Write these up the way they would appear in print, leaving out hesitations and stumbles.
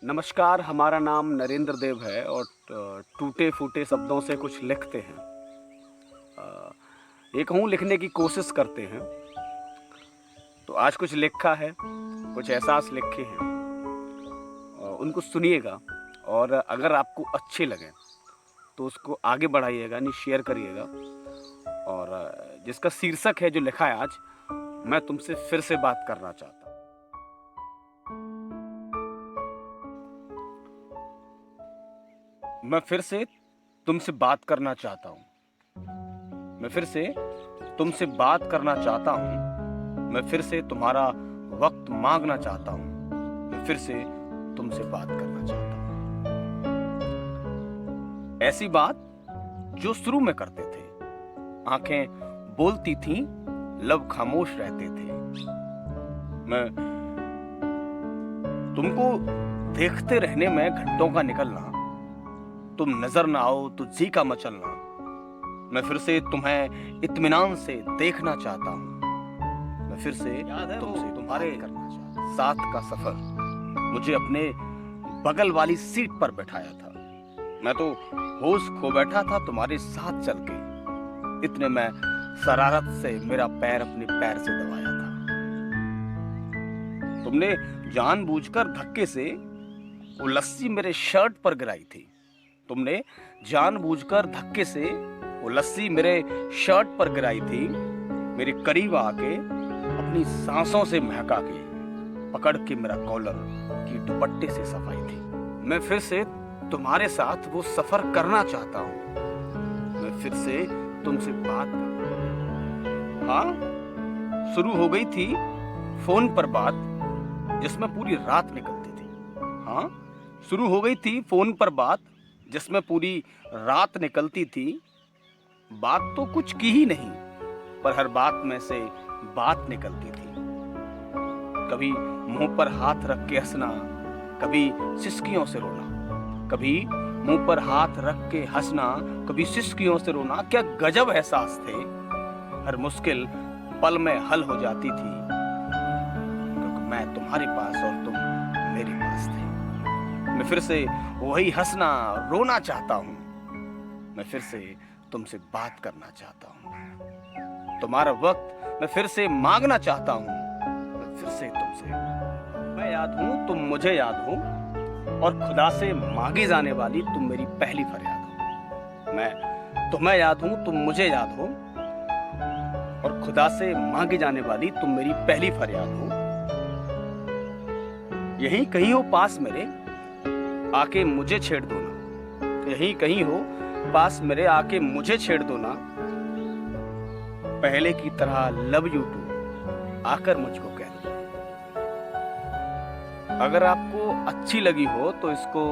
नमस्कार, हमारा नाम नरेंद्र देव है और टूटे-फूटे शब्दों से कुछ लिखते हैं। ये कहूँ लिखने की कोशिश करते हैं। तो आज कुछ लिखा है, कुछ एहसास लिखे हैं। उनको सुनिएगा और अगर आपको अच्छे लगें तो उसको आगे बढ़ाइएगा, यानी शेयर करिएगा। और जिसका शीर्षक है जो लिखा है आज, मैं तुमसे फिर से बात करना चाहता हूँ। मैं फिर से तुमसे बात करना चाहता हूँ। मैं फिर से तुमसे बात करना चाहता हूँ। मैं फिर से तुम्हारा वक्त मांगना चाहता हूँ। मैं फिर से तुमसे बात करना चाहता हूँ। ऐसी बात जो शुरू में करते थे। आंखें बोलती थीं, लब खामोश रहते थे। मैं तुमको देखते रहने में घंटों का निकलना, तुम नजर ना आओ तो जी का मचलना। मैं फिर से तुम्हें इत्मीनान से देखना चाहता हूँ। मैं फिर से तुमसे तुम्हारे साथ का सफर। मुझे अपने बगल वाली सीट पर बैठाया था। मैं तो होश खो बैठा था तुम्हारे साथ चल के। इतने में शरारत से मेरा पैर अपने पैर से दबाया था। तुमने जानबूझकर धक्के से वो लस्सी मेरे शर्ट पर गिराई थी। तुमने जानबूझकर धक्के से वो लस्सी मेरे शर्ट पर गिराई थी। मेरे करीब आके अपनी सांसों से महका के पकड़ के मेरा कॉलर की दुपट्टे से सफाई थी। मैं फिर से तुम्हारे साथ वो सफर करना चाहता हूँ। मैं फिर से तुमसे बात कर। हाँ, शुरू हो गई थी फोन पर बात जिसमें पूरी रात निकलती थी। हाँ, शुरू हो गई थी फोन पर बात जिसमें पूरी रात निकलती थी। बात तो कुछ की ही नहीं, पर हर बात में से बात निकलती थी। कभी मुंह पर हाथ रख के हंसना, कभी सिसकियों से रोना। कभी मुंह पर हाथ रख के हंसना, कभी सिसकियों से रोना। क्या गजब एहसास थे। हर मुश्किल पल में हल हो जाती थी, क्योंकि मैं तुम्हारे पास और तुम मेरे पास थे। मैं फिर से वही हंसना रोना चाहता हूँ। मैं फिर से तुमसे बात करना चाहता हूँ। तुम्हारा वक्त मैं फिर से मांगना चाहता हूँ। मैं फिर से तुमसे, मैं याद हूँ तुम मुझे याद हो, और खुदा से मांगी जाने वाली तुम मेरी पहली फरियाद हो। मैं तुम्हें याद हूँ तुम मुझे याद हो, और खुदा से मांगी जाने वाली तुम मेरी पहली फरियाद हो। यहीं कहीं हो पास मेरे, आके मुझे छेड़ दो ना। यहीं कहीं हो पास मेरे, आके मुझे छेड़ दो ना। पहले की तरह लव यू टू आकर मुझको कह दो। अगर आपको अच्छी लगी हो तो इसको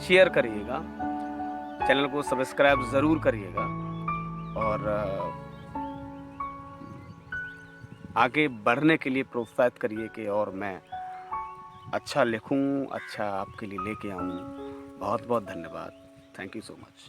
शेयर करिएगा, चैनल को सब्सक्राइब जरूर करिएगा, और आगे बढ़ने के लिए प्रोत्साहित करिए कि और मैं अच्छा लिखूं, अच्छा आपके लिए लेके आऊं। बहुत बहुत धन्यवाद। Thank you so much.